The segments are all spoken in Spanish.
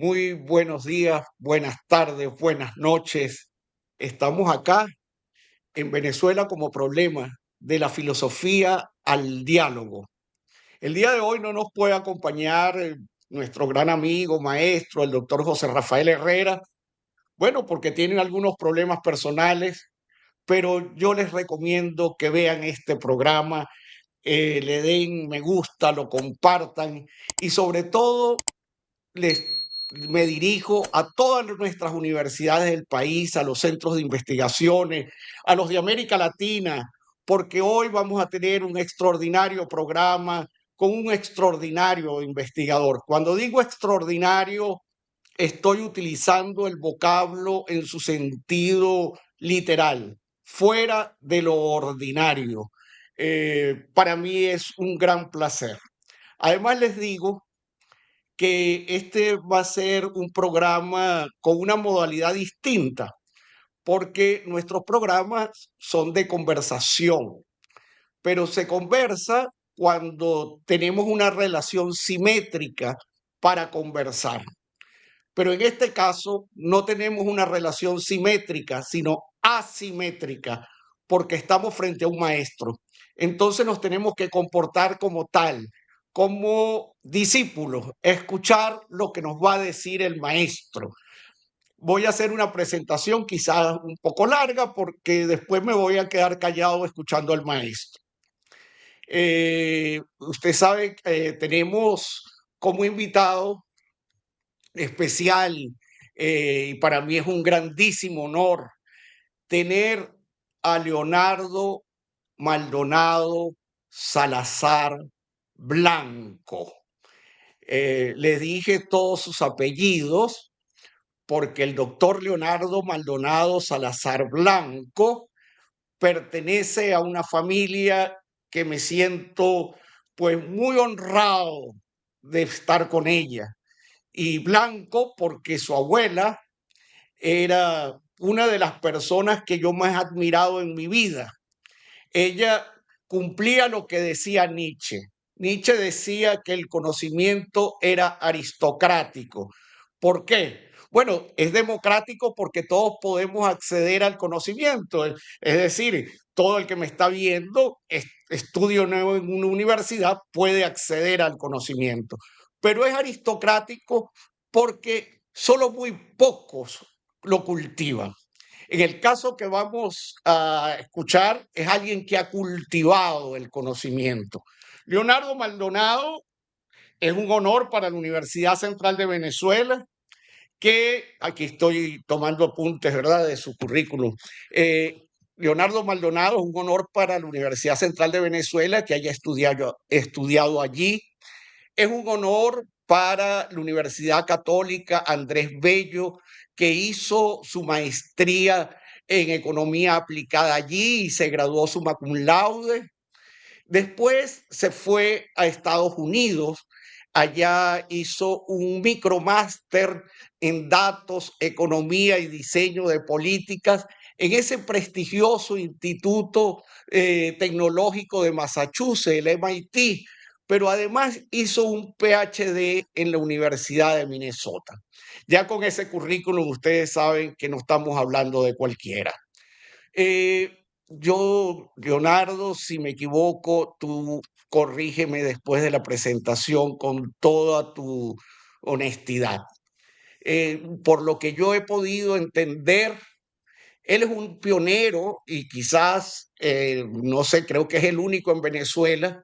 Muy buenos días, buenas tardes, buenas noches. Estamos acá en Venezuela como problema de la filosofía al diálogo. El día de hoy no nos puede acompañar nuestro gran amigo, maestro, el doctor José Rafael Herrera, bueno, porque tienen algunos problemas personales, pero yo les recomiendo que vean este programa, le den me gusta, lo compartan y sobre todo les, me dirijo a todas nuestras universidades del país, a los centros de investigaciones, a los de América Latina, porque hoy vamos a tener un extraordinario programa con un extraordinario investigador. Cuando digo extraordinario, estoy utilizando el vocablo en su sentido literal, fuera de lo ordinario. Para mí es un gran placer. Además, les digo que este va a ser un programa con una modalidad distinta, porque nuestros programas son de conversación, pero se conversa cuando tenemos una relación simétrica para conversar. Pero en este caso no tenemos una relación simétrica, sino asimétrica, porque estamos frente a un maestro. Entonces nos tenemos que comportar como tal, como discípulos, escuchar lo que nos va a decir el maestro. Voy a hacer una presentación quizás un poco larga porque después me voy a quedar callado escuchando al maestro. Usted sabe que tenemos como invitado especial, y para mí es un grandísimo honor tener a Leonardo Maldonado Salazar Blanco. Le dije todos sus apellidos porque el doctor Leonardo Maldonado Salazar Blanco pertenece a una familia que me siento pues muy honrado de estar con ella. Y Blanco porque su abuela era una de las personas que yo más he admirado en mi vida. Ella cumplía lo que decía Nietzsche. Nietzsche decía que el conocimiento era aristocrático. ¿Por qué? Bueno, es democrático porque todos podemos acceder al conocimiento. Es decir, todo el que me está viendo, estudio en una universidad, puede acceder al conocimiento. Pero es aristocrático porque solo muy pocos lo cultivan. En el caso que vamos a escuchar, es alguien que ha cultivado el conocimiento. Leonardo Maldonado es un honor para la Universidad Central de Venezuela, que aquí estoy tomando apuntes, ¿verdad?, de su currículum. Leonardo Maldonado es un honor para la Universidad Central de Venezuela que haya estudiado allí. Es un honor para la Universidad Católica Andrés Bello, que hizo su maestría en economía aplicada allí y se graduó summa cum laude. Después se fue a Estados Unidos. Allá hizo un micromáster en datos, economía y diseño de políticas en ese prestigioso instituto tecnológico de Massachusetts, el MIT, pero además hizo un PhD en la Universidad de Minnesota. Ya con ese currículum ustedes saben que no estamos hablando de cualquiera. Leonardo, si me equivoco, tú corrígeme después de la presentación con toda tu honestidad. Por lo que yo he podido entender, él es un pionero y quizás, no sé, creo que es el único en Venezuela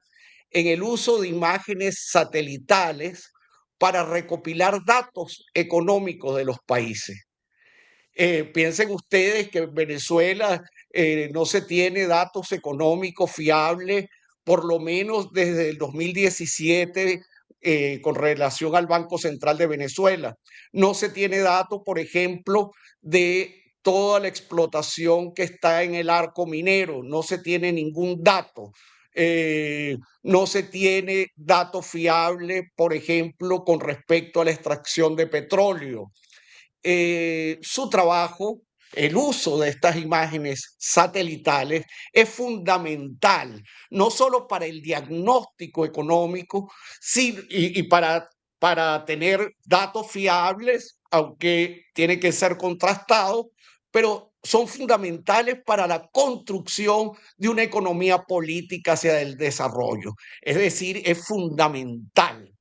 en el uso de imágenes satelitales para recopilar datos económicos de los países. Piensen ustedes que en Venezuela no se tiene datos económicos fiables, por lo menos desde el 2017, con relación al Banco Central de Venezuela. No se tiene datos, por ejemplo, de toda la explotación que está en el arco minero. No se tiene ningún dato. No se tiene datos fiables, por ejemplo, con respecto a la extracción de petróleo. Su trabajo, el uso de estas imágenes satelitales es fundamental, no solo para el diagnóstico económico y para para tener datos fiables, aunque tiene que ser contrastados, pero son fundamentales para la construcción de una economía política hacia el desarrollo. Es decir, es fundamental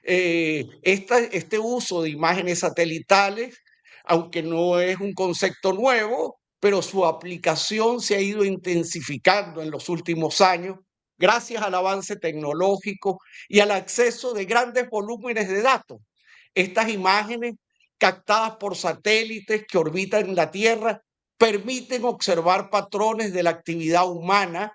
este uso de imágenes satelitales, aunque no es un concepto nuevo, pero su aplicación se ha ido intensificando en los últimos años gracias al avance tecnológico y al acceso de grandes volúmenes de datos. Estas imágenes captadas por satélites que orbitan la Tierra permiten observar patrones de la actividad humana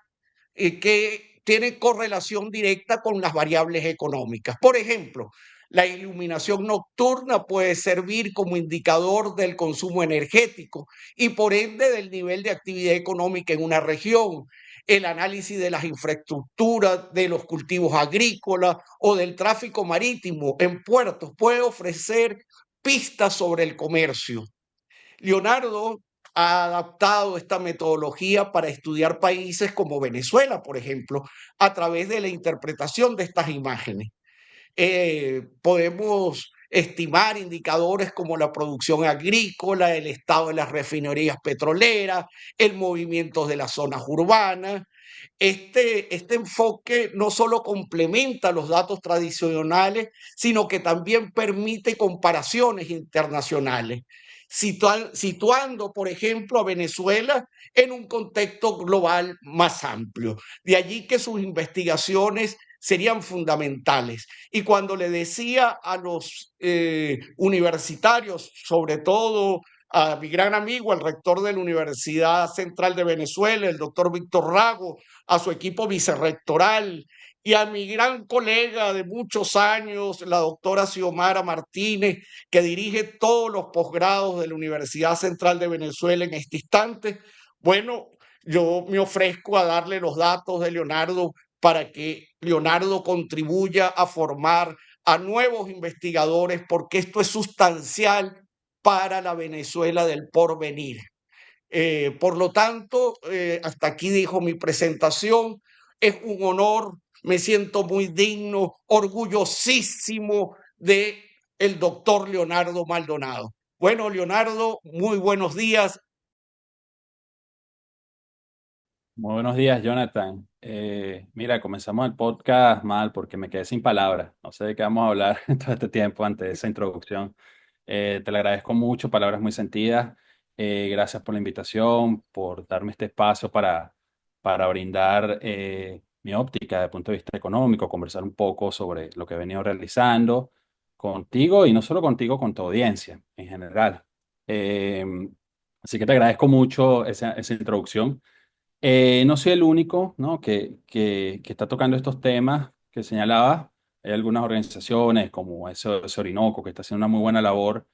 que tiene correlación directa con las variables económicas. Por ejemplo, la iluminación nocturna puede servir como indicador del consumo energético y por ende del nivel de actividad económica en una región. El análisis de las infraestructuras, de los cultivos agrícolas o del tráfico marítimo en puertos puede ofrecer pistas sobre el comercio. Leonardo ha adaptado esta metodología para estudiar países como Venezuela, por ejemplo, a través de la interpretación de estas imágenes. Podemos estimar indicadores como la producción agrícola, el estado de las refinerías petroleras, el movimiento de las zonas urbanas. Este enfoque no solo complementa los datos tradicionales, sino que también permite comparaciones internacionales, situando, por ejemplo, a Venezuela en un contexto global más amplio. De allí que sus investigaciones serían fundamentales. Y cuando le decía a los universitarios, sobre todo a mi gran amigo, el rector de la Universidad Central de Venezuela, el doctor Víctor Rago, a su equipo vicerrectoral y a mi gran colega de muchos años, la doctora Xiomara Martínez, que dirige todos los posgrados de la Universidad Central de Venezuela en este instante. Bueno, yo me ofrezco a darle los datos de Leonardo para que Leonardo contribuya a formar a nuevos investigadores, porque esto es sustancial para la Venezuela del porvenir. Por lo tanto, hasta aquí dijo mi presentación. Es un honor, me siento muy digno, orgullosísimo de el doctor Leonardo Maldonado. Bueno, Leonardo, muy buenos días. Muy buenos días, Jonathan. Mira, comenzamos el podcast mal porque me quedé sin palabras. No sé de qué vamos a hablar en todo este tiempo antes de esa introducción. Te lo agradezco mucho, palabras muy sentidas. Gracias por la invitación, por darme este espacio para brindar mi óptica desde el punto de vista económico, conversar un poco sobre lo que he venido realizando contigo y no solo contigo, con tu audiencia en general. Eh, Así que te agradezco mucho esa introducción. No soy el único, ¿no? que está tocando estos temas que señalaba. Hay algunas organizaciones como ese Orinoco que está haciendo una muy buena labor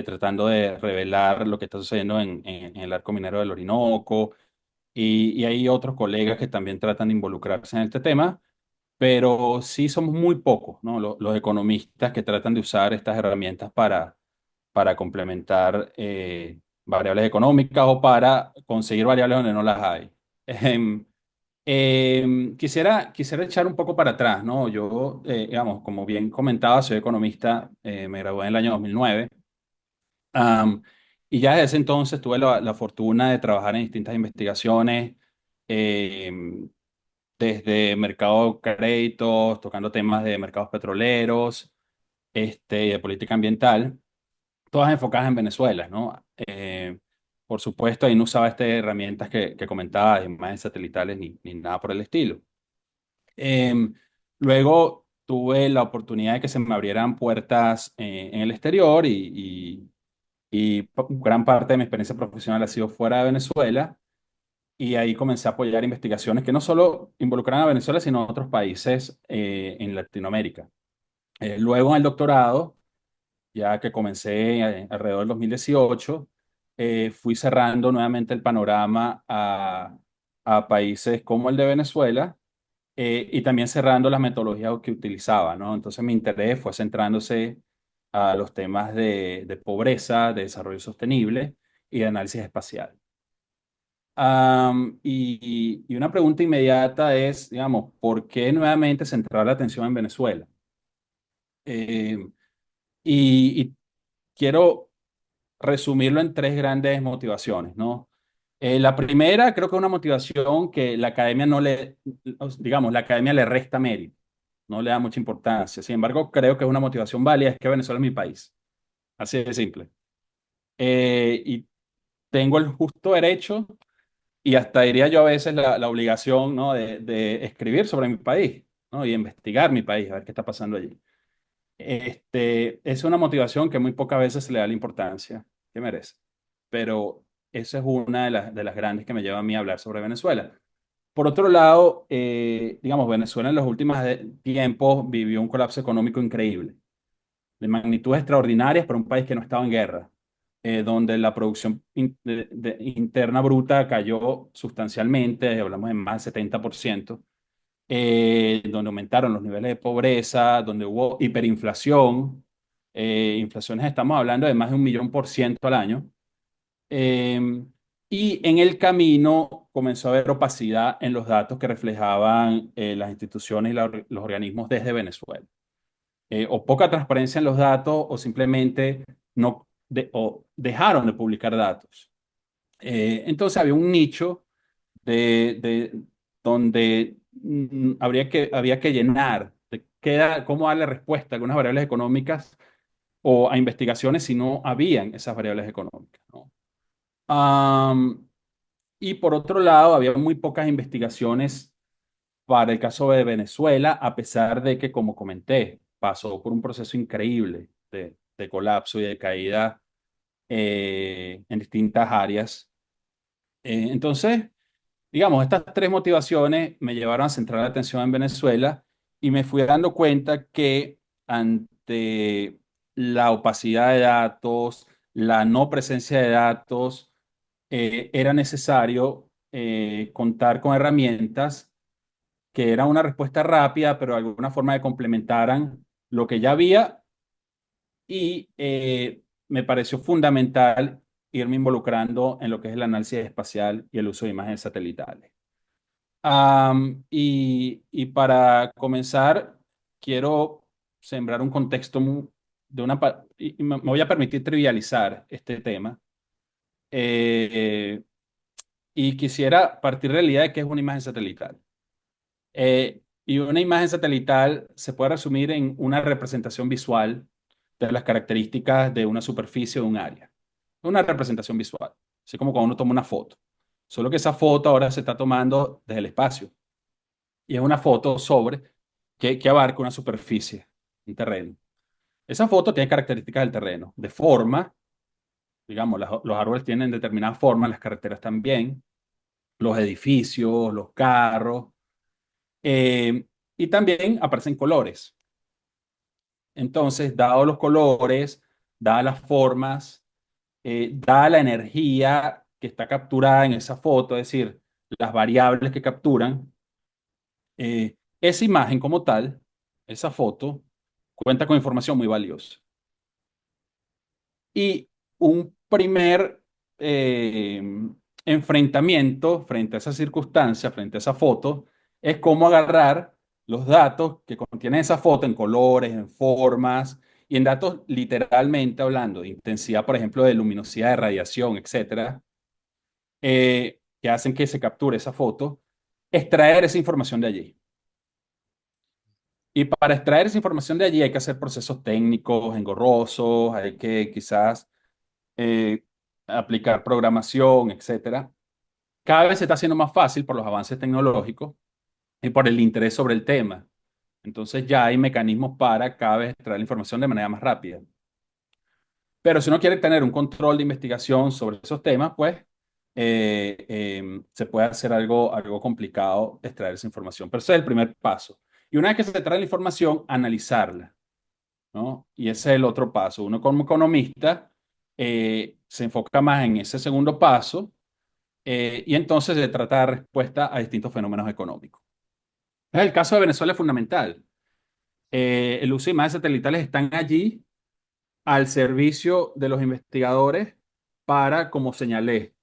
tratando de revelar lo que está sucediendo en el arco minero del Orinoco y hay otros colegas que también tratan de involucrarse en este tema, pero sí somos muy pocos, ¿no? Los economistas que tratan de usar estas herramientas para complementar variables económicas o para conseguir variables donde no las hay. Ejem, quisiera echar un poco para atrás, ¿no? Yo, digamos, como bien comentaba, soy economista, me gradué en el año 2009, am, y ya desde ese entonces tuve la fortuna de trabajar en distintas investigaciones, em, desde mercado de créditos, tocando temas de mercados petroleros, de política ambiental, todas enfocadas en Venezuela, ¿no? Por supuesto, ahí no usaba estas herramientas que comentaba, imágenes satelitales ni nada por el estilo. Em, Luego tuve la oportunidad de que se me abrieran puertas en el exterior y gran parte de mi experiencia profesional ha sido fuera de Venezuela y ahí comencé a apoyar investigaciones que no solo involucran a Venezuela, sino a otros países en Latinoamérica. Luego en el doctorado, ya que comencé alrededor del 2018, fui cerrando nuevamente el panorama a países como el de Venezuela y también cerrando las metodologías que utilizaba, ¿no? Entonces mi interés fue centrándose a los temas de pobreza, de desarrollo sostenible y de análisis espacial. Y una pregunta inmediata es, digamos, ¿por qué nuevamente centrar la atención en Venezuela? Eh, y quiero resumirlo en tres grandes motivaciones, ¿no? La primera, creo que es una motivación que la academia no le, digamos, la academia le resta mérito, no le da mucha importancia. Sin embargo, creo que es una motivación válida, es que Venezuela es mi país. Así de simple. Y tengo el justo derecho y hasta diría yo a veces la obligación, ¿no? de escribir sobre mi país, ¿no? Y investigar mi país, a ver qué está pasando allí. Es una motivación que muy pocas veces se le da la importancia que merece. Pero esa es una de las grandes que me lleva a mí a hablar sobre Venezuela. Por otro lado, digamos, Venezuela en los últimos tiempos vivió un colapso económico increíble, de magnitudes extraordinarias para un país que no estaba en guerra, donde la producción interna bruta cayó sustancialmente, hablamos de más del 70%, donde aumentaron los niveles de pobreza, donde hubo hiperinflación, inflaciones estamos hablando de más de 1.000.000% al año, eh, y en el camino comenzó a haber opacidad en los datos que reflejaban las instituciones y los organismos desde Venezuela. O poca transparencia en los datos o simplemente no o dejaron de publicar datos. Entonces había un nicho de donde había que llenar, cómo darle respuesta a algunas variables económicas o a investigaciones si no habían esas variables económicas, ¿no? Am, y por otro lado, había muy pocas investigaciones para el caso de Venezuela, a pesar de que, como comenté, pasó por un proceso increíble de colapso y de caída en distintas áreas. Entonces, digamos, estas tres motivaciones me llevaron a centrar la atención en Venezuela y me fui dando cuenta que ante la opacidad de datos, la no presencia de datos, era necesario contar con herramientas que eran una respuesta rápida, pero de alguna forma que complementaran lo que ya había y me pareció fundamental irme involucrando en lo que es el análisis espacial y el uso de imágenes satelitales. Y para comenzar, quiero sembrar un contexto y me voy a permitir trivializar este tema. Eh, y quisiera partir de la idea de que es una imagen satelital. Y una imagen satelital se puede resumir en una representación visual de las características de una superficie o de un área. Una representación visual, así como cuando uno toma una foto. Solo que esa foto ahora se está tomando desde el espacio. Y es una foto que abarca una superficie, un terreno. Esa foto tiene características del terreno, de forma, digamos, los árboles tienen determinadas formas, las carreteras también, los edificios, los carros, eh, y también aparecen colores. Entonces, dados los colores, dadas las formas, dada la energía que está capturada en esa foto, es decir, las variables que capturan, esa imagen como tal, esa foto, cuenta con información muy valiosa. Y un primer eh, enfrentamiento frente a esa circunstancia, frente a esa foto, es cómo agarrar los datos que contiene esa foto en colores, en formas y en datos literalmente hablando de intensidad, por ejemplo, de luminosidad, de radiación, etcétera, que hacen que se capture esa foto, extraer esa información de allí. Y para extraer esa información de allí hay que hacer procesos técnicos engorrosos, hay que quizás eh, aplicar programación, etcétera. Cada vez se está haciendo más fácil por los avances tecnológicos y por el interés sobre el tema. Entonces ya hay mecanismos para cada vez extraer la información de manera más rápida. Pero si uno quiere tener un control de investigación sobre esos temas, pues se puede hacer algo complicado extraer esa información. Pero ese es el primer paso. Y una vez que se trae la información, analizarla, ¿no? Y ese es el otro paso. Uno como economista se enfoca más en ese segundo paso y entonces se trata de dar respuesta a distintos fenómenos económicos. El caso de Venezuela es fundamental. El uso de imágenes satelitales están allí al servicio de los investigadores para, como señalé,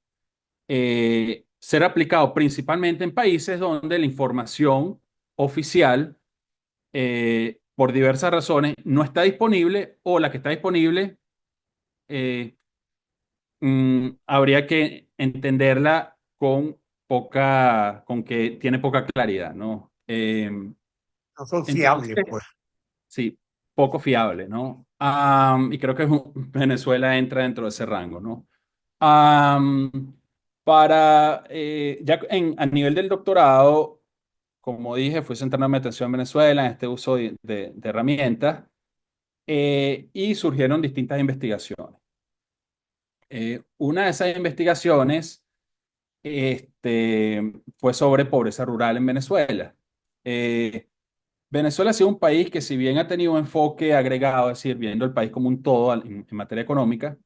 ser aplicado principalmente en países donde la información oficial por diversas razones, no está disponible o la que está disponible eh, habría que entenderla con que tiene poca claridad, ¿no? No son fiables, Entonces, pues. sí, poco fiable, ¿no? Y creo que Venezuela entra dentro de ese rango, ¿no? Am, a nivel del doctorado, como dije, fui centrando mi atención en Venezuela, en este uso de herramientas, y surgieron distintas investigaciones. Una de esas investigaciones fue sobre pobreza rural en Venezuela. Eh, Venezuela ha sido un país que si bien ha tenido un enfoque agregado, es decir, viendo el país como un todo en materia económica,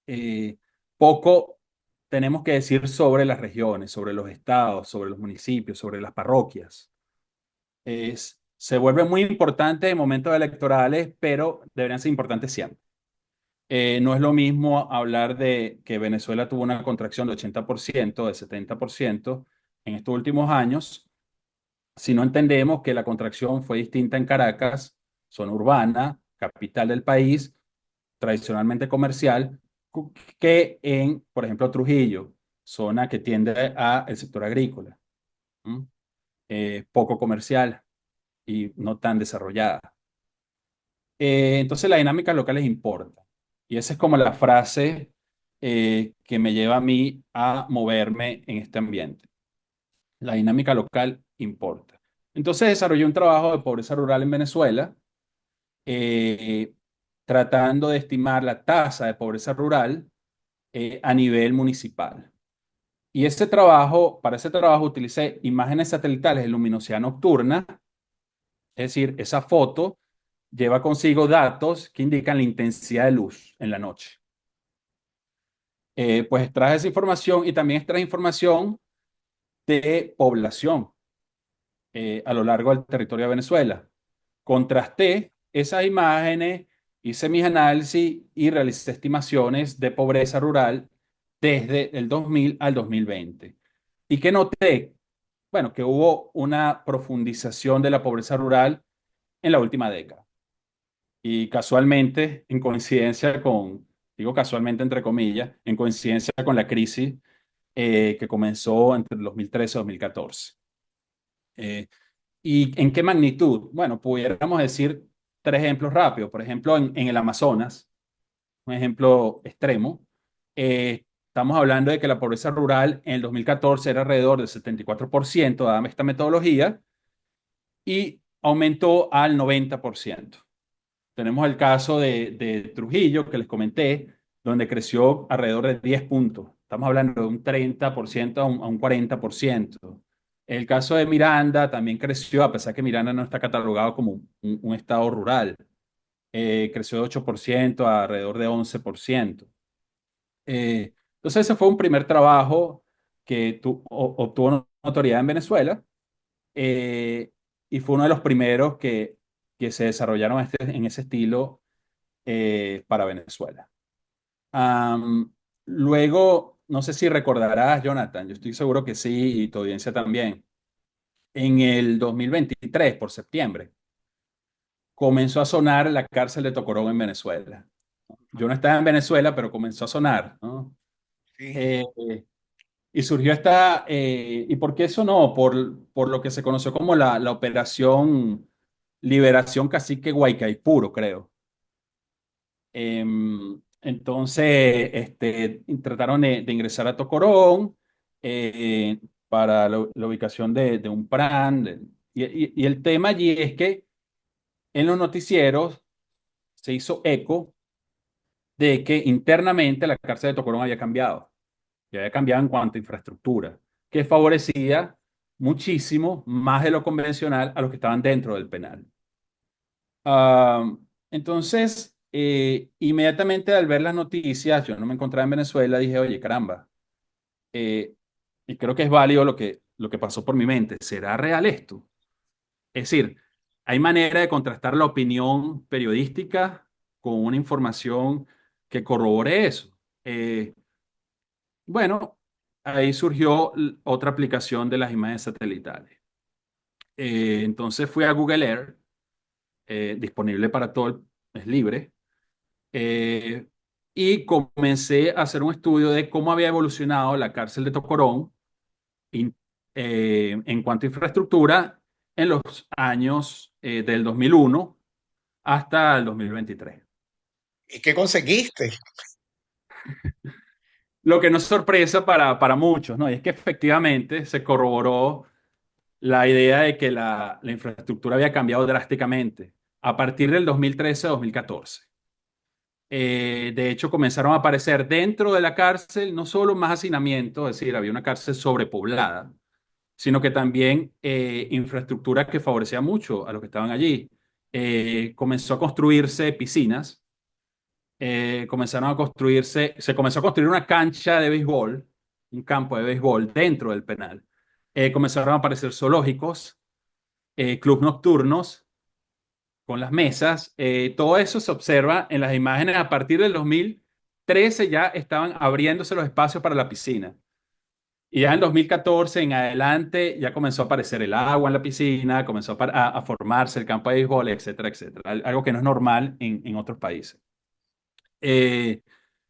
eh, poco tenemos que decir sobre las regiones, sobre los estados, sobre los municipios, sobre las parroquias. Se vuelve muy importante en momentos electorales, pero deberían ser importantes siempre. No es lo mismo hablar de que Venezuela tuvo una contracción de 80%, de 70% en estos últimos años, si no entendemos que la contracción fue distinta en Caracas, zona urbana, capital del país, tradicionalmente comercial, que en, por ejemplo, Trujillo, zona que tiende al sector agrícola, ¿m? Poco comercial y no tan desarrollada. Entonces la dinámica local les importa. Y esa es como la frase que me lleva a mí a moverme en este ambiente. La dinámica local importa. Entonces desarrollé un trabajo de pobreza rural en Venezuela, eh, tratando de estimar la tasa de pobreza rural a nivel municipal. Y para ese trabajo utilicé imágenes satelitales de luminosidad nocturna, es decir, esa foto lleva consigo datos que indican la intensidad de luz en la noche. Pues extraje esa información y también extraje información de población a lo largo del territorio de Venezuela. Contrasté esas imágenes, hice mis análisis y realicé estimaciones de pobreza rural desde el 2000 al 2020. ¿Y qué noté? Bueno, que hubo una profundización de la pobreza rural en la última década. Y casualmente, en coincidencia con, digo casualmente entre comillas, en coincidencia con la crisis que comenzó entre el 2013 y 2014. Eh, ¿Y en qué magnitud? Bueno, pudiéramos decir tres ejemplos rápidos. Por ejemplo, en el Amazonas, un ejemplo extremo, estamos hablando de que la pobreza rural en el 2014 era alrededor del 74%, dada esta metodología, y aumentó al 90%. Tenemos el caso de Trujillo, que les comenté, donde creció alrededor de 10 puntos. Estamos hablando de un 30% a un 40%. El caso de Miranda también creció, a pesar que Miranda no está catalogado como un estado rural. Creció de 8% a alrededor de 11%. Entonces ese fue un primer trabajo que obtuvo notoriedad en Venezuela, eh, y fue uno de los primeros que se desarrollaron en ese estilo para Venezuela. Am, Luego, no sé si recordarás, Jonathan, yo estoy seguro que sí, y tu audiencia también. En el 2023, por septiembre, comenzó a sonar la cárcel de Tocorón en Venezuela. Yo no estaba en Venezuela, pero comenzó a sonar, ¿no? Sí. Eh, y surgió ¿y por qué sonó? Por lo que se conoció como la operación Liberación Cacique Guaycaipuro, creo. Entonces, trataron de ingresar a Tocorón para la ubicación de un PRAN. Y el tema allí es que en los noticieros se hizo eco de que internamente la cárcel de Tocorón había cambiado. Y había cambiado en cuanto a infraestructura, que favorecía muchísimo más de lo convencional a los que estaban dentro del penal. Ah, entonces, inmediatamente al ver las noticias, yo no me encontraba en Venezuela, dije, oye, caramba, y creo que es válido lo que pasó por mi mente. ¿Será real esto? Es decir, ¿hay manera de contrastar la opinión periodística con una información que corrobore eso? Bueno, ahí surgió otra aplicación de las imágenes satelitales. Entonces fui a Google Earth disponible para todo, es libre. Eh, y comencé a hacer un estudio de cómo había evolucionado la cárcel de Tocorón in- en cuanto a infraestructura en los años del 2001 hasta el 2023. ¿Y qué conseguiste? Lo que no es sorpresa para muchos, ¿no? Y es que efectivamente se corroboró la idea de que la infraestructura había cambiado drásticamente a partir del 2013-2014. De hecho, comenzaron a aparecer dentro de la cárcel no solo más hacinamientos, es decir, había una cárcel sobrepoblada, sino que también infraestructura que favorecía mucho a los que estaban allí. Comenzó a construirse piscinas, comenzaron a construirse, se comenzó a construir una cancha de béisbol, un campo de béisbol dentro del penal. Comenzaron a aparecer zoológicos, clubes nocturnos con las mesas. Todo eso se observa en las imágenes. A partir del 2013 ya estaban abriéndose los espacios para la piscina. Y ya en 2014 en adelante ya comenzó a aparecer el agua en la piscina, comenzó a formarse el campo de béisbol, etcétera, etcétera. Algo que no es normal en otros países. Eh,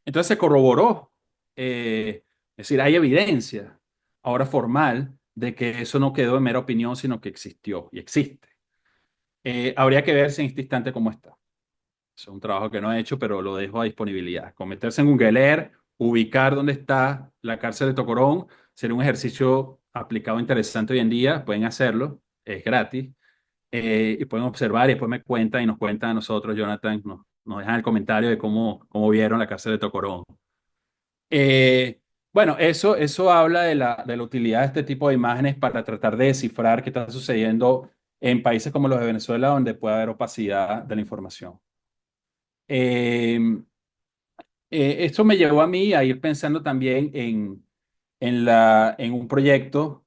entonces se corroboró, es decir, hay evidencia ahora formal de que eso no quedó en mera opinión, sino que existió y existe. Habría que verse en este instante cómo está. Es un trabajo que no he hecho, pero lo dejo a disponibilidad. Con meterse en Google Earth, ubicar dónde está la cárcel de Tocorón, sería un ejercicio aplicado interesante hoy en día. Pueden hacerlo, es gratis, y pueden observar y después me cuentan y nos cuentan a nosotros, Jonathan, nos dejan el comentario de cómo vieron la cárcel de Tocorón. Eh, bueno, eso habla de la utilidad de este tipo de imágenes para tratar de descifrar qué está sucediendo en países como los de Venezuela, donde puede haber opacidad de la información. Eh, Esto me llevó a mí a ir pensando también en un proyecto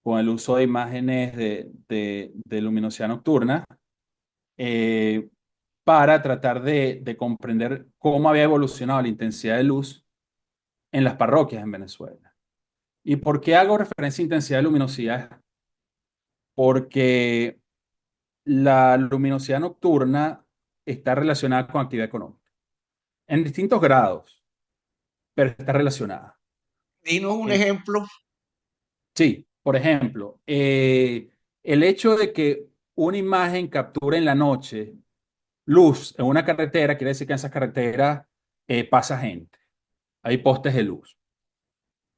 con el uso de imágenes de luminosidad nocturna, eh, para tratar de comprender cómo había evolucionado la intensidad de luz en las parroquias en Venezuela. ¿Y por qué hago referencia a intensidad de luminosidad? Porque la luminosidad nocturna está relacionada con actividad económica en distintos grados, pero está relacionada. Dinos un En- ejemplo. Sí, por ejemplo, el hecho de que una imagen capture en la noche luz en una carretera quiere decir que en esa carretera pasa gente, hay postes de luz,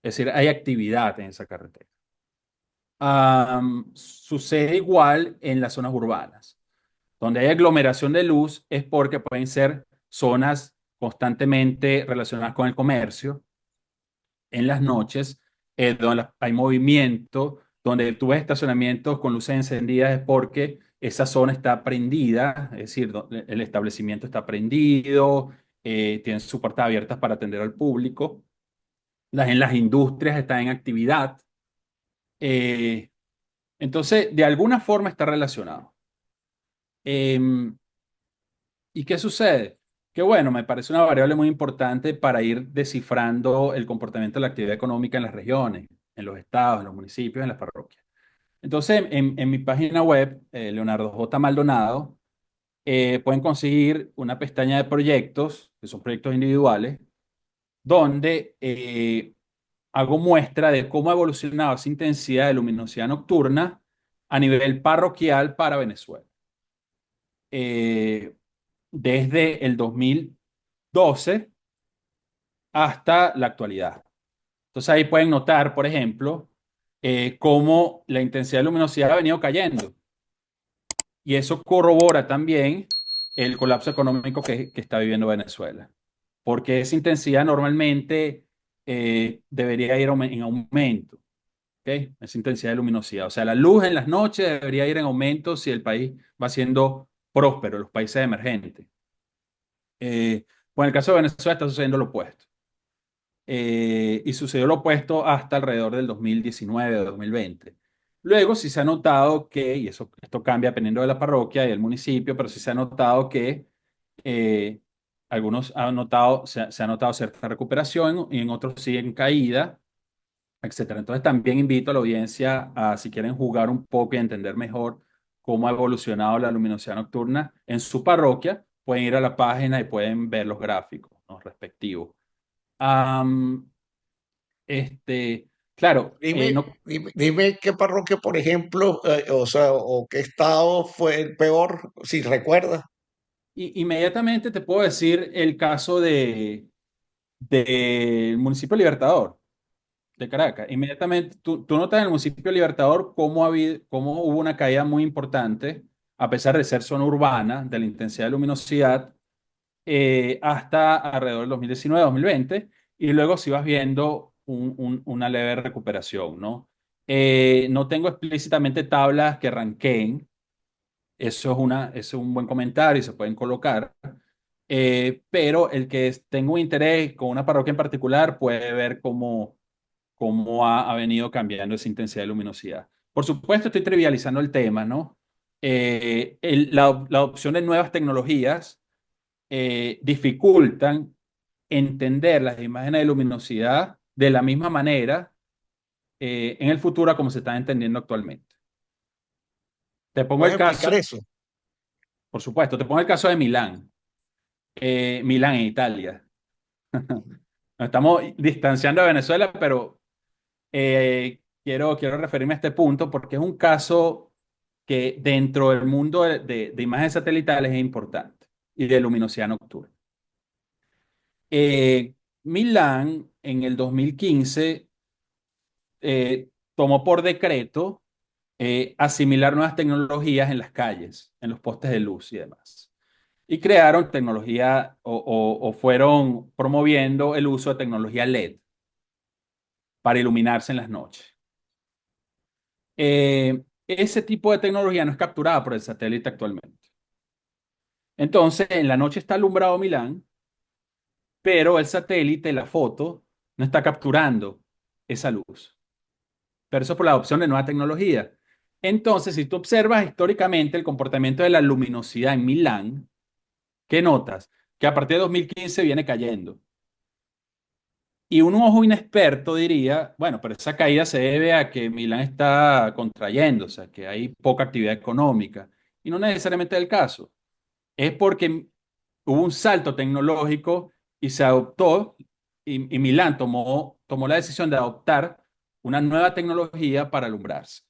es decir, hay actividad en esa carretera. Sucede igual en las zonas urbanas. Donde hay aglomeración de luz es porque pueden ser zonas constantemente relacionadas con el comercio en las noches, donde hay movimiento, donde tú ves estacionamientos con luces encendidas es porque esa zona está prendida, es decir, el establecimiento está prendido, tienen sus puertas abiertas para atender al público, en las industrias están en actividad. eh, entonces, de alguna forma está relacionado. Em, ¿Y qué sucede? Que bueno, me parece una variable muy importante para ir descifrando el comportamiento de la actividad económica en las regiones, en los estados, en los municipios, en las parroquias. Entonces, en mi página web, Leonardo J. Maldonado, pueden conseguir una pestaña de proyectos, que son proyectos individuales, donde hago muestra de cómo ha evolucionado esa intensidad de luminosidad nocturna a nivel parroquial para Venezuela. Eh, Desde el 2012 hasta la actualidad. Entonces ahí pueden notar, por ejemplo, cómo la intensidad de luminosidad ha venido cayendo. Y eso corrobora también el colapso económico que está viviendo Venezuela. Porque esa intensidad normalmente debería ir en aumento. ¿Ok? Esa intensidad de luminosidad. O sea, la luz en las noches debería ir en aumento si el país va siendo próspero, los países emergentes. Pues en el caso de Venezuela está sucediendo lo opuesto. Y sucedió lo opuesto hasta alrededor del 2019 o 2020. Luego sí se ha notado que, y esto cambia dependiendo de la parroquia y del municipio, pero sí se ha notado que eh, algunos han notado, se ha notado cierta recuperación y en otros sí en caída, etcétera. Entonces también invito a la audiencia a, si quieren jugar un poco y entender mejor cómo ha evolucionado la luminosidad nocturna en su parroquia, pueden ir a la página y pueden ver los gráficos, ¿no? Respectivos. Am, claro, Dime qué parroquia, por ejemplo, o sea, o qué estado fue el peor, si recuerdas. inmediatamente te puedo decir el caso del municipio Libertador de Caracas. Inmediatamente, tú notas en el municipio Libertador cómo hubo una caída muy importante, a pesar de ser zona urbana, de la intensidad de luminosidad, hasta alrededor del 2019-2020, y luego si vas viendo una leve recuperación, ¿no? No tengo explícitamente tablas que ranqueen, eso es un buen comentario y se pueden colocar, pero el que tenga un interés con una parroquia en particular puede ver cómo ha venido cambiando esa intensidad de luminosidad. Por supuesto, estoy trivializando el tema, ¿no? La adopción de nuevas tecnologías dificultan entender las imágenes de luminosidad de la misma manera en el futuro como se están entendiendo actualmente. Te pongo ¿Puedes el caso, explicar eso? por supuesto, te pongo el caso de Milán. Milán en Italia. Nos estamos distanciando de Venezuela, pero quiero referirme a este punto porque es un caso que dentro del mundo de imágenes satelitales es importante y de luminosidad nocturna. Milán en el 2015 tomó por decreto asimilar nuevas tecnologías en las calles, en los postes de luz y demás. Y crearon tecnología o fueron promoviendo el uso de tecnología LED para iluminarse en las noches. Ese tipo de tecnología no es capturada por el satélite actualmente. Entonces, en la noche está alumbrado Milán, pero el satélite, la foto, no está capturando esa luz. Pero eso por la adopción de nueva tecnología. Entonces, si tú observas históricamente el comportamiento de la luminosidad en Milán, ¿qué notas? Que a partir de 2015 viene cayendo. Y un ojo inexperto diría, bueno, pero esa caída se debe a que Milán está contrayéndose, a que hay poca actividad económica. Y no necesariamente es el caso. Es porque hubo un salto tecnológico y se adoptó, y Milán tomó la decisión de adoptar una nueva tecnología para alumbrarse.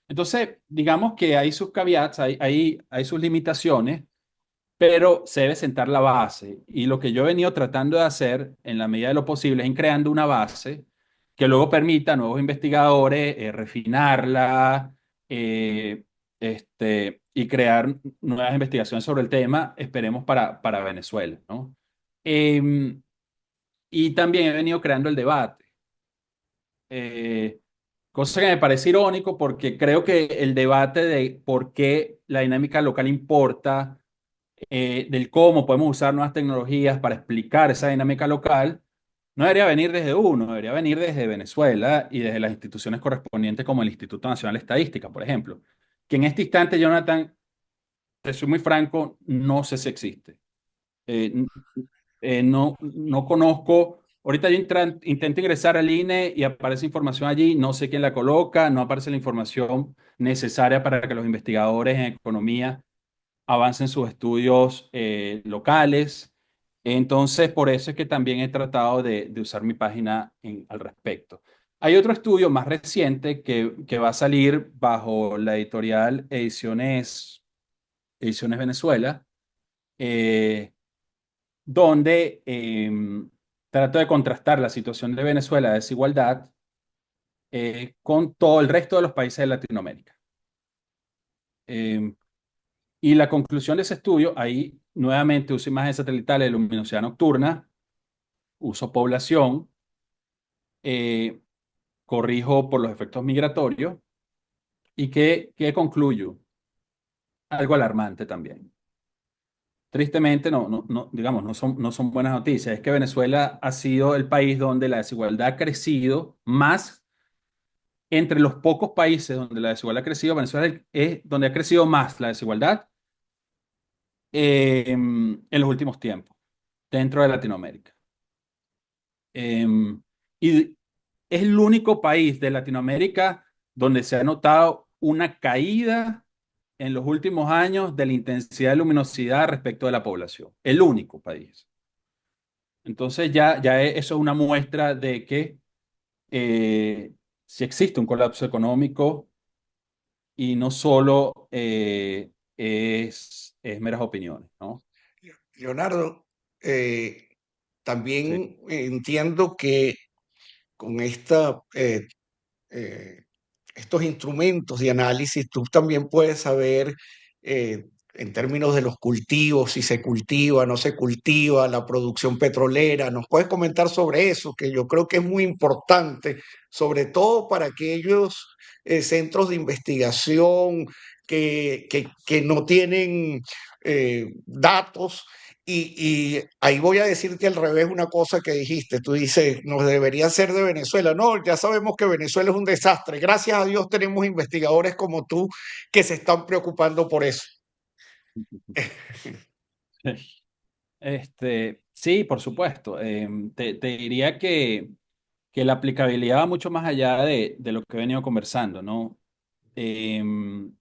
Entonces, digamos que hay sus caveats, hay sus limitaciones, pero se debe sentar la base. Y lo que yo he venido tratando de hacer en la medida de lo posible es ir creando una base que luego permita a nuevos investigadores refinarla y crear nuevas investigaciones sobre el tema, esperemos para Venezuela, ¿no? Em, y también he venido creando el debate. Eh, Cosa que me parece irónico porque creo que el debate de por qué la dinámica local importa, del cómo podemos usar nuevas tecnologías para explicar esa dinámica local, no debería venir desde uno, debería venir desde Venezuela y desde las instituciones correspondientes como el Instituto Nacional de Estadística, por ejemplo, que en este instante, Jonathan, te soy muy franco, no sé si existe. Eh, no conozco. Ahorita yo intento ingresar al INE y aparece información allí, no sé quién la coloca, no aparece la información necesaria para que los investigadores en economía avancen sus estudios locales. Entonces, por eso es que también he tratado de usar mi página al respecto. Hay otro estudio más reciente que va a salir bajo la editorial Ediciones Venezuela, eh, donde trato de contrastar la situación de Venezuela de desigualdad con todo el resto de los países de Latinoamérica. Eh, y la conclusión de ese estudio, ahí nuevamente uso imágenes satelitales de luminosidad nocturna, uso población, eh, corrijo por los efectos migratorios y ¿qué concluyo? Algo alarmante también. Tristemente, digamos, no son buenas noticias. Es que Venezuela ha sido el país donde la desigualdad ha crecido más. Entre los pocos países donde la desigualdad ha crecido, Venezuela es donde ha crecido más la desigualdad en los últimos tiempos, dentro de Latinoamérica. Y es el único país de Latinoamérica donde se ha notado una caída en los últimos años de la intensidad de luminosidad respecto de la población. El único país. Entonces eso es una muestra de que si existe un colapso económico y no solo es meras opiniones, ¿no? Leonardo, eh, Sí. también entiendo que con eh, estos instrumentos de análisis, tú también puedes saber eh, en términos de los cultivos, si se cultiva, no se cultiva, la producción petrolera. ¿Nos puedes comentar sobre eso? Que yo creo que es muy importante, sobre todo para aquellos centros de investigación que no tienen datos. Y ahí voy a decirte al revés una cosa que dijiste. Tú dices, nos debería ser de Venezuela. No, ya sabemos que Venezuela es un desastre. Gracias a Dios tenemos investigadores como tú que se están preocupando por eso. Sí, por supuesto. Te diría que la aplicabilidad va mucho más allá de lo que he venido conversando, ¿no? Em,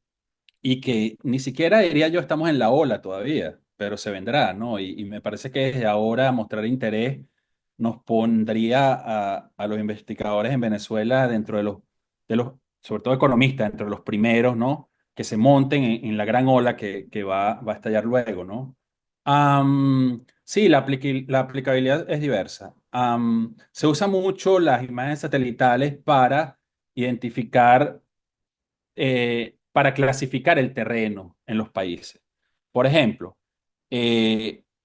y que ni siquiera diría yo estamos en la ola todavía, pero se vendrá, ¿no? Y me parece que desde ahora mostrar interés nos pondría a los investigadores en Venezuela dentro de los, sobre todo economistas, dentro de los primeros, ¿no? Que se monten en la gran ola que va a estallar luego, ¿no? Sí, la aplicabilidad es diversa. Se usa mucho las imágenes satelitales para identificar para clasificar el terreno en los países. Por ejemplo,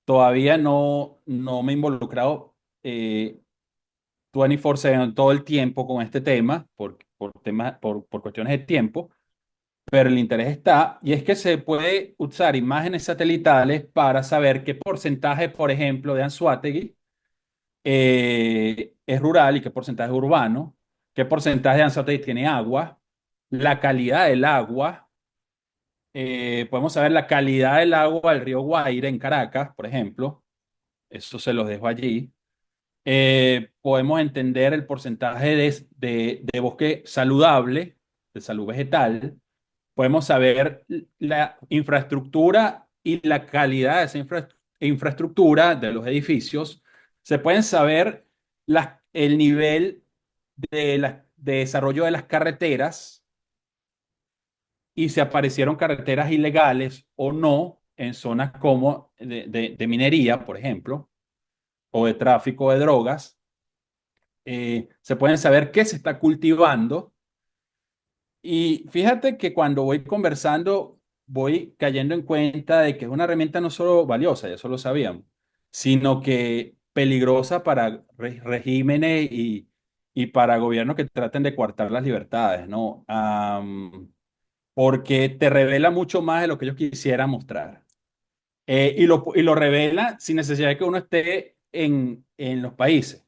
todavía no me he involucrado 24/7 todo el tiempo con este tema, por cuestiones de tiempo, pero el interés está, y es que se puede usar imágenes satelitales para saber qué porcentaje, por ejemplo, de Anzoátegui es rural y qué porcentaje es urbano, qué porcentaje de Anzoátegui tiene agua, la calidad del agua. Podemos saber la calidad del agua del río Guaire en Caracas, por ejemplo. Eso se los dejo allí. Podemos entender el porcentaje de bosque saludable, de salud vegetal. Podemos saber la infraestructura y la calidad de esa infraestructura de los edificios. Se pueden saber el nivel de desarrollo de las carreteras y si aparecieron carreteras ilegales o no en zonas como de minería, por ejemplo, o de tráfico de drogas. Se pueden saber qué se está cultivando. Y fíjate que cuando voy conversando, voy cayendo en cuenta de que es una herramienta no solo valiosa, ya eso lo sabíamos, sino que peligrosa para regímenes y para gobiernos que traten de coartar las libertades, ¿no? Porque te revela mucho más de lo que ellos quisieran mostrar. Y lo revela sin necesidad de que uno esté en los países.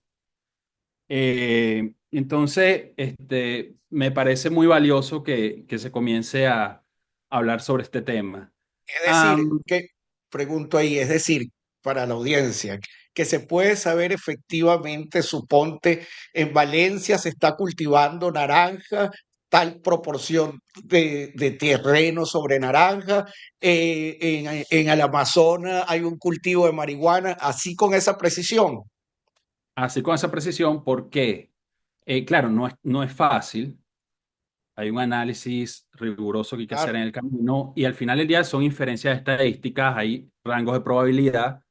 Entonces, me parece muy valioso que se comience a hablar sobre este tema. Es decir, Am, que pregunto ahí, es decir, para la audiencia, que se puede saber efectivamente, suponte, en Valencia se está cultivando naranja, tal proporción de terreno sobre naranja, en el Amazonas hay un cultivo de marihuana, así con esa precisión. Así con esa precisión, porque, claro, no es fácil. Hay un análisis riguroso que hay que hacer Claro. en el camino y al final del día son inferencias estadísticas, hay rangos de probabilidad,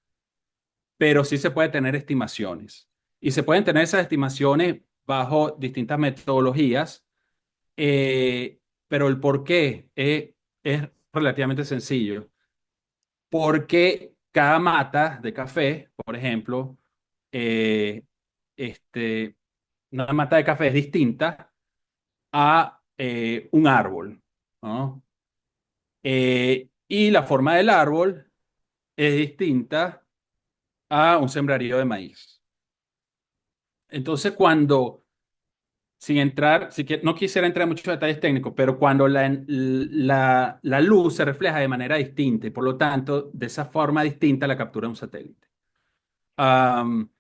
pero sí se puede tener estimaciones. Y se pueden tener esas estimaciones bajo distintas metodologías, pero el por qué es relativamente sencillo. Porque cada mata de café, por ejemplo, eh, este, una mata de café es distinta a un árbol, ¿no? Y la forma del árbol es distinta a un sembrarío de maíz. Entonces, sin entrar, no quisiera entrar en muchos detalles técnicos, pero cuando la luz se refleja de manera distinta y por lo tanto, de esa forma distinta la captura un satélite. Am,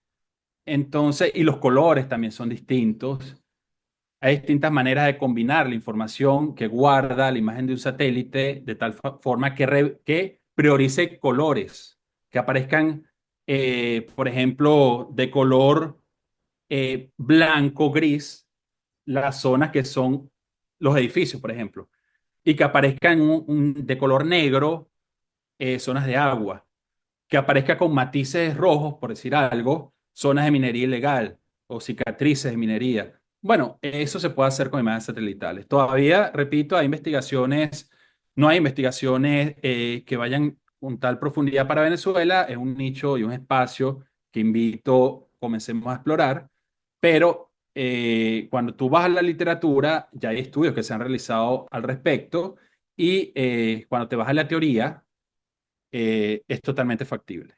entonces, y los colores también son distintos. hay distintas maneras de combinar la información que guarda la imagen de un satélite de tal forma que priorice colores, que aparezcan, por ejemplo, de color blanco, gris, las zonas que son los edificios, por ejemplo, y que aparezcan de color negro, zonas de agua, que aparezca con matices rojos, por decir algo, zonas de minería ilegal o cicatrices de minería. Bueno, eso se puede hacer con imágenes satelitales. Todavía, repito, no hay investigaciones que vayan con tal profundidad para Venezuela. Es un nicho y un espacio que invito, comencemos a explorar, pero cuando tú vas a la literatura, ya hay estudios que se han realizado al respecto y cuando te vas a la teoría, es totalmente factible.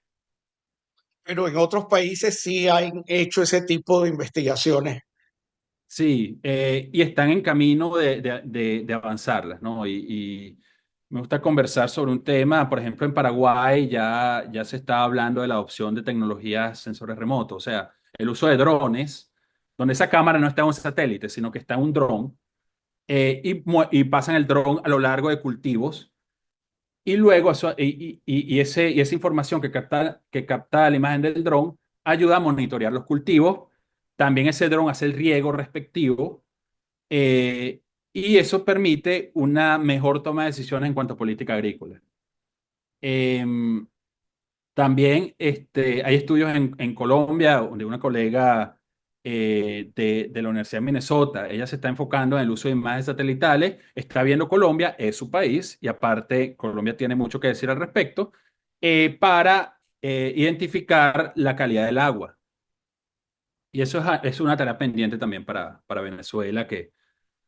Pero en otros países sí han hecho ese tipo de investigaciones. Sí, y están en camino de avanzarlas, ¿no? Y me gusta conversar sobre un tema, por ejemplo, en Paraguay ya se está hablando de la adopción de tecnologías sensores remotos, o sea, el uso de drones, donde esa cámara no está en un satélite, sino que está en un dron, y pasan el dron a lo largo de cultivos. Y luego y esa información que capta la imagen del dron ayuda a monitorear los cultivos. También ese dron hace el riego respectivo, eh, y eso permite una mejor toma de decisiones en cuanto a política agrícola. Em, También hay estudios en Colombia de una colega de la Universidad de Minnesota. Ella se está enfocando en el uso de imágenes satelitales, está viendo Colombia, es su país, y aparte Colombia tiene mucho que decir al respecto, para identificar la calidad del agua. Y eso es una tarea pendiente también para Venezuela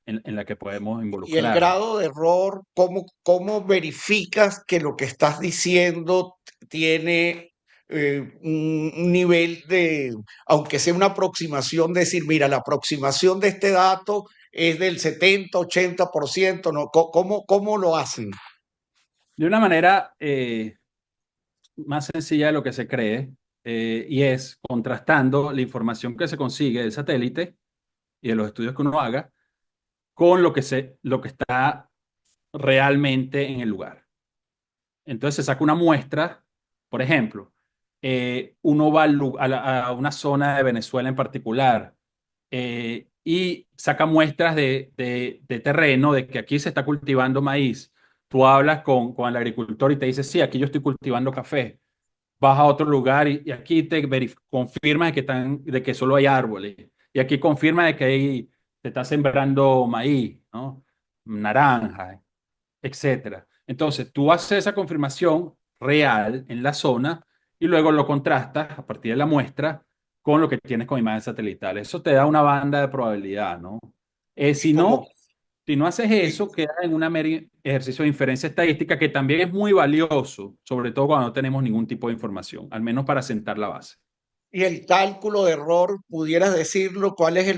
en la que podemos Y el involucrar. grado de error, ¿cómo verificas que lo que estás diciendo tiene un nivel de, aunque sea una aproximación, decir, mira, la aproximación de este dato es del 70-80%, ¿no? ¿Cómo lo hacen? De una manera más sencilla de lo que se cree, y es contrastando la información que se consigue del satélite y de los estudios que uno haga con lo que está realmente en el lugar. Entonces se saca una muestra, por ejemplo, uno va a una zona de Venezuela en particular, y saca muestras de terreno, de que aquí se está cultivando maíz. Tú hablas con el agricultor y te dice, sí, aquí yo estoy cultivando café. Vas a otro lugar y aquí confirma de que solo hay árboles. Y aquí confirma de que se está sembrando maíz, ¿no? Naranja, etcétera. Entonces, tú haces esa confirmación real en la zona y luego lo contrastas a partir de la muestra con lo que tienes con imágenes satelitales. Eso te da una banda de probabilidad, ¿no? Eh, Y si como, no, si no haces y, eso, queda en un mero ejercicio de inferencia estadística que también es muy valioso, sobre todo cuando no tenemos ningún tipo de información, al menos para sentar la base. y el cálculo de error, ¿pudieras decirlo? ¿Cuál es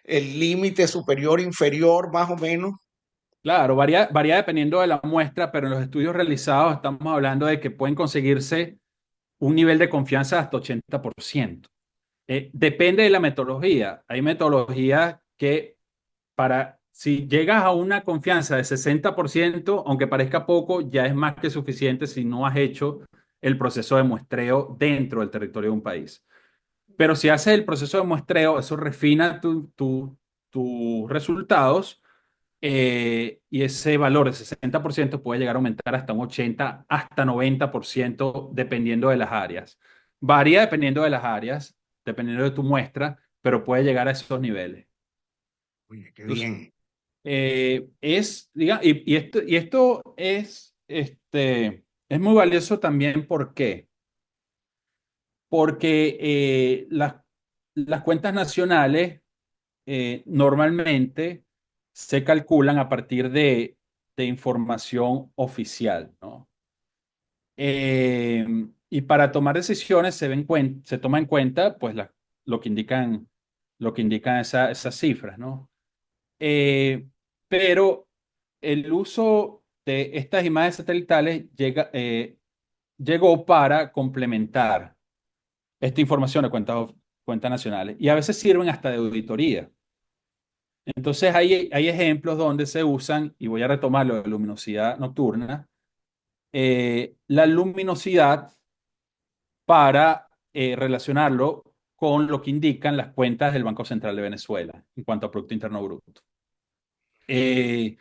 el límite superior, inferior, más o menos? Claro, varía dependiendo de la muestra, pero en los estudios realizados estamos hablando de que pueden conseguirse un nivel de confianza de hasta 80%. Depende de la metodología. Hay metodologías que si llegas a una confianza de 60%, aunque parezca poco, ya es más que suficiente si no has hecho el proceso de muestreo dentro del territorio de un país. Pero si haces el proceso de muestreo, eso refina tus resultados, y ese valor de 60% puede llegar a aumentar hasta un 80, hasta 90%, dependiendo de las áreas. Varía dependiendo de las áreas, dependiendo de tu muestra, pero puede llegar a esos niveles. Oye, qué Entonces, bien. esto es muy valioso también. ¿Por qué? Porque las cuentas nacionales normalmente se calculan a partir de información oficial, ¿no? Y para tomar decisiones se toma en cuenta pues, lo que indican, lo que indican esas cifras, ¿no? Eh, pero el uso de estas imágenes satelitales llegó para complementar esta información de cuentas nacionales y a veces sirven hasta de auditoría. Entonces hay ejemplos donde se usan, y voy a retomar lo de luminosidad nocturna, la luminosidad para relacionarlo con lo que indican las cuentas del Banco Central de Venezuela en cuanto a Producto Interno Bruto. Eh,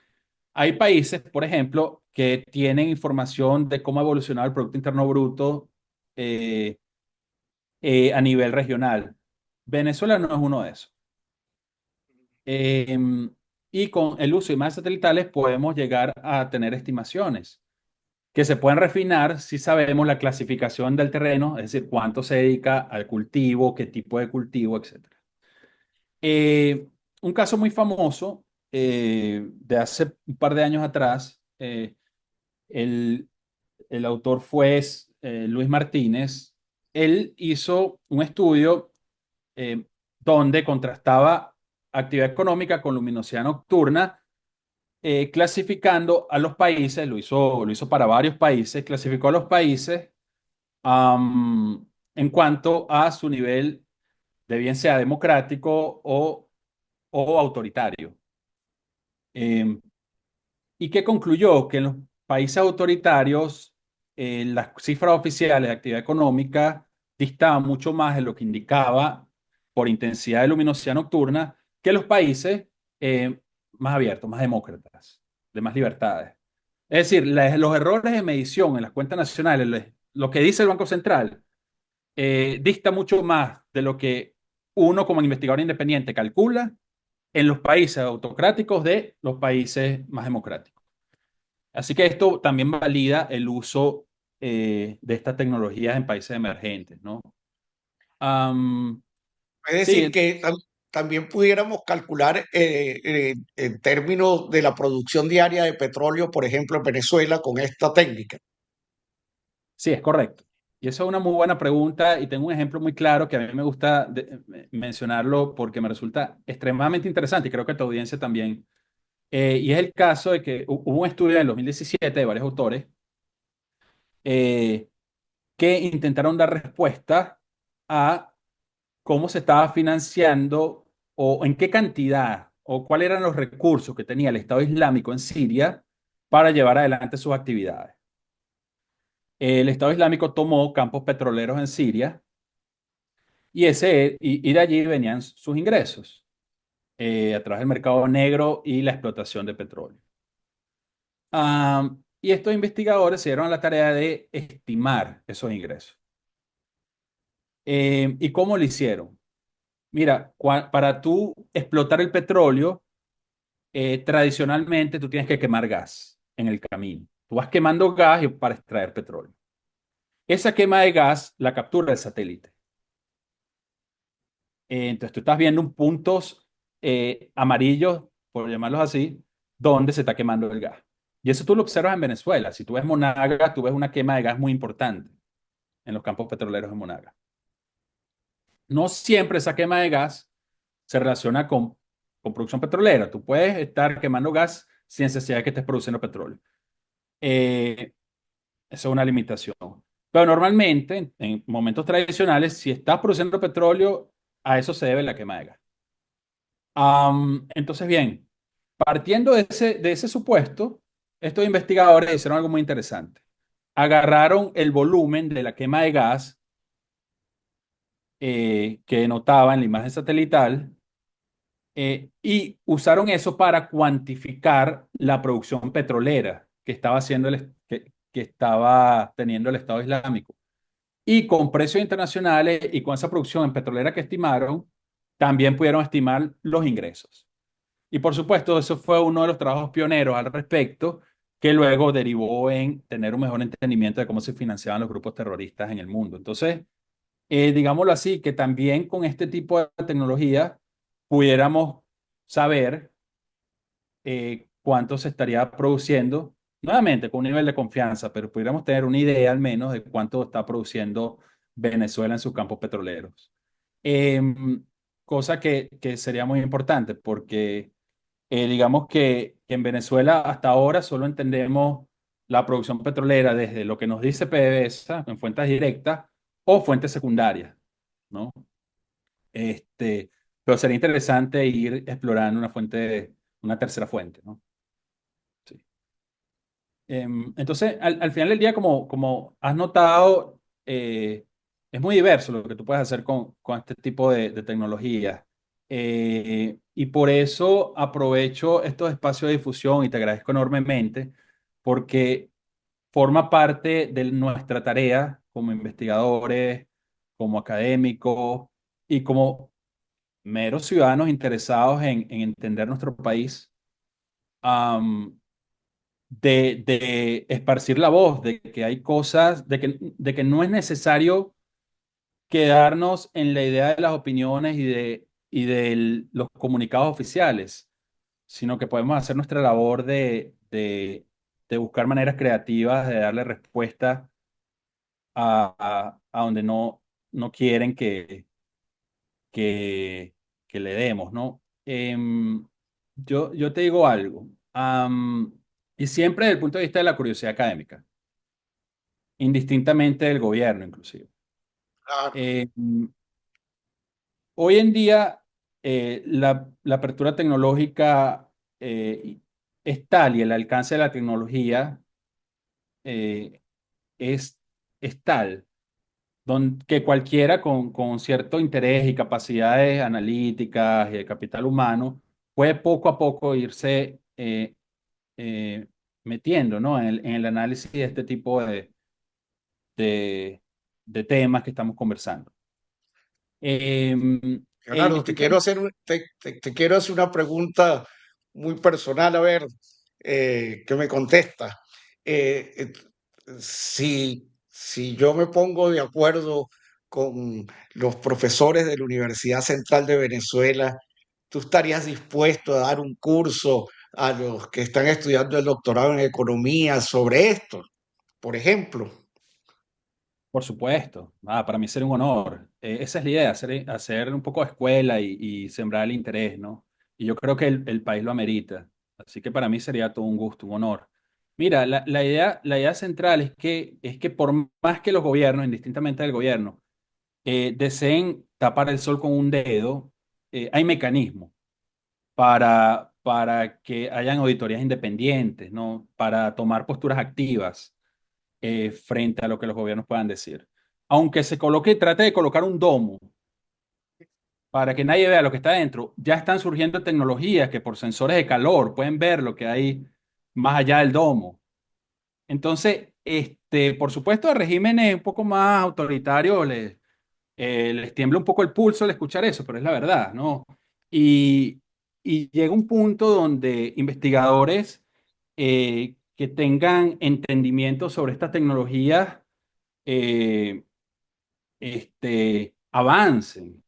Hay países, por ejemplo, que tienen información de cómo ha evolucionado el Producto Interno Bruto eh, a nivel regional. Venezuela no es uno de esos. Y con el uso de imágenes satelitales podemos llegar a tener estimaciones que se pueden refinar si sabemos la clasificación del terreno, es decir, cuánto se dedica al cultivo, qué tipo de cultivo, etcétera. Un caso muy famoso de hace un par de años atrás, el, el autor fue Luis Martínez. Él hizo un estudio eh, donde contrastaba actividad económica con luminosidad nocturna, clasificando a los países, lo hizo para varios países, clasificó a los países en cuanto a su nivel de bien sea democrático o autoritario. Eh, ¿Y qué concluyó? Que en los países autoritarios las cifras oficiales de actividad económica distaban mucho más de lo que indicaba por intensidad de luminosidad nocturna que los países eh, más abiertos, más demócratas, de más libertades. Es decir, los errores de medición en las cuentas nacionales, lo que dice el Banco Central, dista mucho más de lo que uno como investigador independiente calcula en los países autocráticos de los países más democráticos. Así que esto también valida el uso de estas tecnologías en países emergentes, ¿no? Am, Es decir, sí, que también pudiéramos calcular en términos de la producción diaria de petróleo, por ejemplo, en Venezuela, con esta técnica. sí, es correcto. Y esa es una muy buena pregunta y tengo un ejemplo muy claro que a mí me gusta mencionarlo porque me resulta extremadamente interesante y creo que a tu audiencia también. Y es el caso de que hubo un estudio en el 2017 de varios autores eh, que intentaron dar respuesta a cómo se estaba financiando o en qué cantidad o cuáles eran los recursos que tenía el Estado Islámico en Siria para llevar adelante sus actividades. El Estado Islámico tomó campos petroleros en Siria y de allí venían sus ingresos a través del mercado negro y la explotación de petróleo. Y estos investigadores se dieron a la tarea de estimar esos ingresos. ¿Y cómo lo hicieron? Mira, para tú explotar el petróleo, tradicionalmente tú tienes que quemar gas en el camino. Tú vas quemando gas para extraer petróleo. Esa quema de gas la captura el satélite. Entonces tú estás viendo puntos amarillos, por llamarlos así, donde se está quemando el gas. Y eso tú lo observas en Venezuela. Si tú ves Monaga, tú ves una quema de gas muy importante en los campos petroleros de Monaga. No siempre esa quema de gas se relaciona con producción petrolera. Tú puedes estar quemando gas sin necesidad de que estés produciendo petróleo. Eh, Eso es una limitación. Pero normalmente, en momentos tradicionales, si estás produciendo petróleo, a eso se debe la quema de gas. Entonces, bien, partiendo de ese supuesto, estos investigadores hicieron algo muy interesante. Agarraron el volumen de la quema de gas que notaba en la imagen satelital y usaron eso para cuantificar la producción petrolera que estaba haciendo que estaba teniendo el Estado Islámico. Y con precios internacionales y con esa producción en petrolera que estimaron, también pudieron estimar los ingresos. Y por supuesto, eso fue uno de los trabajos pioneros al respecto, que luego derivó en tener un mejor entendimiento de cómo se financiaban los grupos terroristas en el mundo. Entonces, digámoslo así, que también con este tipo de tecnología pudiéramos saber cuánto se estaría produciendo, nuevamente con un nivel de confianza, pero pudiéramos tener una idea al menos de cuánto está produciendo Venezuela en sus campos petroleros. Em, Cosa que sería muy importante porque digamos que en Venezuela hasta ahora solo entendemos la producción petrolera desde lo que nos dice PDVSA en fuentes directas o fuentes secundarias, ¿no? Este, pero sería interesante ir explorando una fuente, una tercera fuente, ¿no? Sí. Entonces, al final del día, como has notado, es muy diverso lo que tú puedes hacer con este tipo de tecnologías. Y por eso aprovecho estos espacios de difusión y te agradezco enormemente, porque forma parte de nuestra tarea como investigadores, como académicos y como meros ciudadanos interesados en entender nuestro país, de esparcir la voz, de que hay cosas, de que no es necesario quedarnos en la idea de las opiniones y de los comunicados oficiales, sino que podemos hacer nuestra labor de buscar maneras creativas de darle respuesta a donde no quieren que, que le demos, ¿no? Yo te digo algo, y siempre desde el punto de vista de la curiosidad académica, indistintamente del gobierno, inclusive. Claro, Eh, Hoy en día, la apertura tecnológica es tal y el alcance de la tecnología eh, es, es tal que cualquiera con cierto interés y capacidades analíticas y de capital humano puede poco a poco irse eh, metiendo, ¿no? en el análisis de este tipo de, de temas que estamos conversando. E Leonardo, indistintamente, te quiero hacer una pregunta muy personal, a ver, ¿qué me contesta? Eh, eh, si yo me pongo de acuerdo con los profesores de la Universidad Central de Venezuela, ¿tú estarías dispuesto a dar un curso a los que están estudiando el doctorado en economía sobre esto, por ejemplo? por supuesto, para mí sería un honor. Esa es la idea, hacer un poco de escuela y sembrar el interés, ¿no? Y yo creo que el país lo amerita. Así que para mí sería todo un gusto, un honor. Mira, la idea central es que por más que los gobiernos, indistintamente del gobierno, deseen tapar el sol con un dedo, hay mecanismos para que hayan auditorías independientes, ¿no? Para tomar posturas activas frente a lo que los gobiernos puedan decir. Aunque trate de colocar un domo para que nadie vea lo que está dentro, ya están surgiendo tecnologías que por sensores de calor pueden ver lo que hay más allá del domo. Entonces, por supuesto, a regímenes un poco más autoritarios les tiembla un poco el pulso al escuchar eso, pero es la verdad, ¿no? Y, y llega un punto donde investigadores que tengan entendimiento sobre estas tecnologías eh, avancen.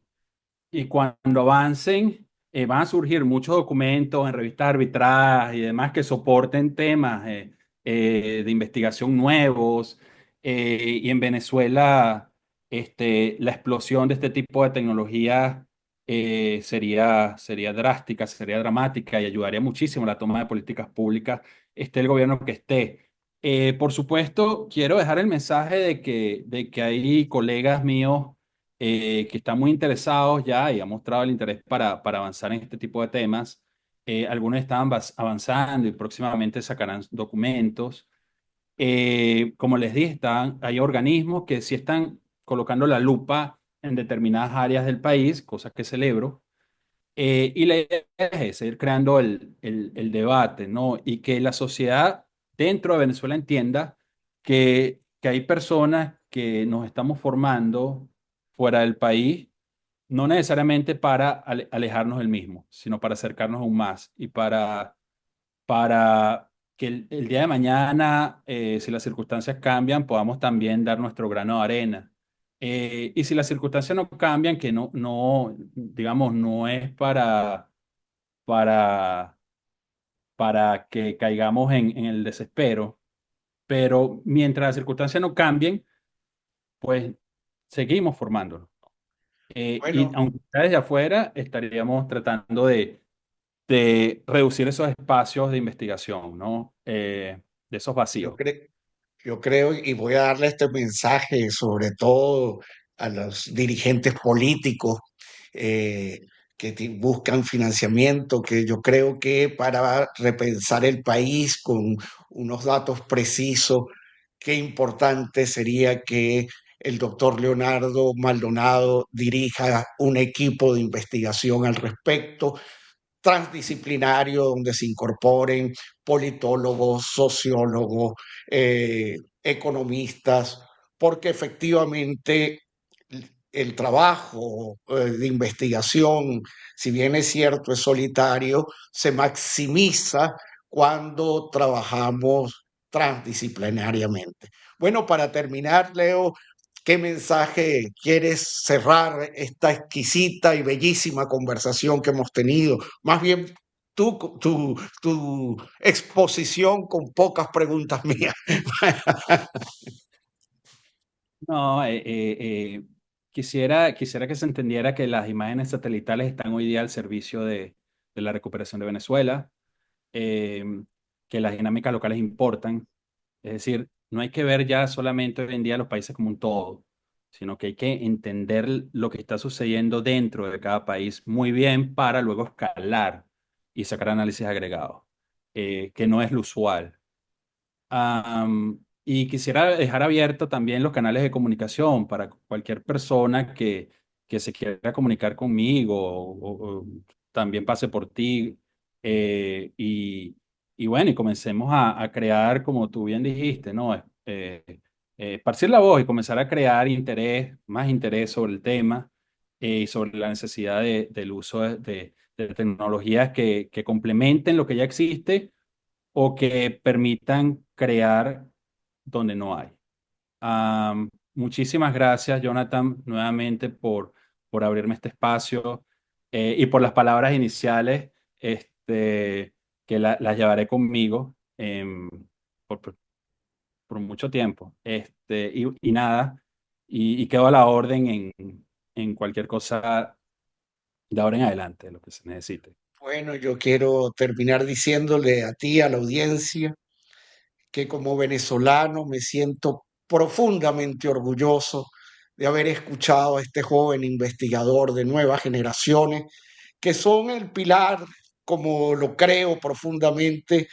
Y cuando avancen, van a surgir muchos documentos en revistas arbitradas y demás que soporten temas de investigación nuevos. Y en Venezuela, la explosión de este tipo de tecnología sería drástica, sería dramática y ayudaría muchísimo a la toma de políticas públicas, esté el gobierno que esté. Por supuesto, quiero dejar el mensaje de que hay colegas míos que están muy interesados ya y han mostrado el interés para avanzar en este tipo de temas. Algunos están avanzando y próximamente sacarán documentos. Como les dije, hay organismos que sí están colocando la lupa en determinadas áreas del país, cosas que celebro. Y la idea es seguir creando el debate, ¿no? Y que la sociedad dentro de Venezuela entienda que hay personas que nos estamos formando fuera del país, no necesariamente para alejarnos del mismo, sino para acercarnos aún más y para que el día de mañana, si las circunstancias cambian, podamos también dar nuestro grano de arena. Y si las circunstancias no cambian, que digamos, no es para, para que caigamos en el desespero, pero mientras las circunstancias no cambien, pues seguimos formándonos. Y Bueno, aunque esté desde afuera, estaríamos tratando de reducir esos espacios de investigación, ¿no? De esos yo vacíos. creo, yo creo y voy a darle este mensaje sobre todo a los dirigentes políticos. que buscan financiamiento, que yo creo que para repensar el país con unos datos precisos, qué importante sería que el doctor Leonardo Maldonado dirija un equipo de investigación al respecto, transdisciplinario, donde se incorporen politólogos, sociólogos, economistas, porque efectivamente el trabajo de investigación, si bien es cierto, es solitario, se maximiza cuando trabajamos transdisciplinariamente. Bueno, para terminar, Leo, ¿qué mensaje quieres cerrar esta exquisita y bellísima conversación que hemos tenido? Más bien tu exposición con pocas preguntas mías. No, quisiera que se entendiera que las imágenes satelitales están hoy día al servicio de la recuperación de Venezuela, eh, que las dinámicas locales importan. Es decir, no hay que ver ya solamente hoy en día los países como un todo, sino que hay que entender lo que está sucediendo dentro de cada país muy bien para luego escalar y sacar análisis agregados, que no es lo usual. Y quisiera dejar abierto también los canales de comunicación para cualquier persona que se quiera comunicar conmigo o también pase por ti. Y bueno, y comencemos a crear, como tú bien dijiste, ¿no? Esparcir la voz y comenzar a crear interés, más interés sobre el tema y sobre la necesidad del uso de tecnologías que complementen lo que ya existe o que permitan crear donde no hay. Muchísimas gracias, Jonathan, nuevamente por abrirme este espacio y por las palabras iniciales que las llevaré conmigo por, por- por mucho tiempo. Y nada, y quedo a la orden en cualquier cosa de ahora en adelante, lo que se necesite. Bueno, yo quiero terminar diciéndole a ti, a la audiencia, que como venezolano me siento profundamente orgulloso de haber escuchado a este joven investigador de nuevas generaciones, que son el pilar, como lo creo profundamente,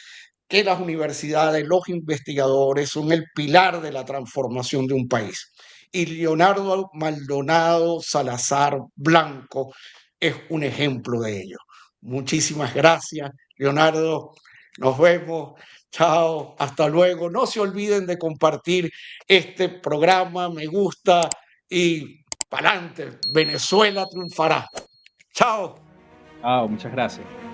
que las universidades, los investigadores son el pilar de la transformación de un país. Y Leonardo Maldonado Salazar Blanco es un ejemplo de ello. Muchísimas gracias, Leonardo. Nos vemos. Chao. Hasta luego. No se olviden de compartir este programa. Me gusta y para adelante. Venezuela triunfará. Chao. Muchas gracias.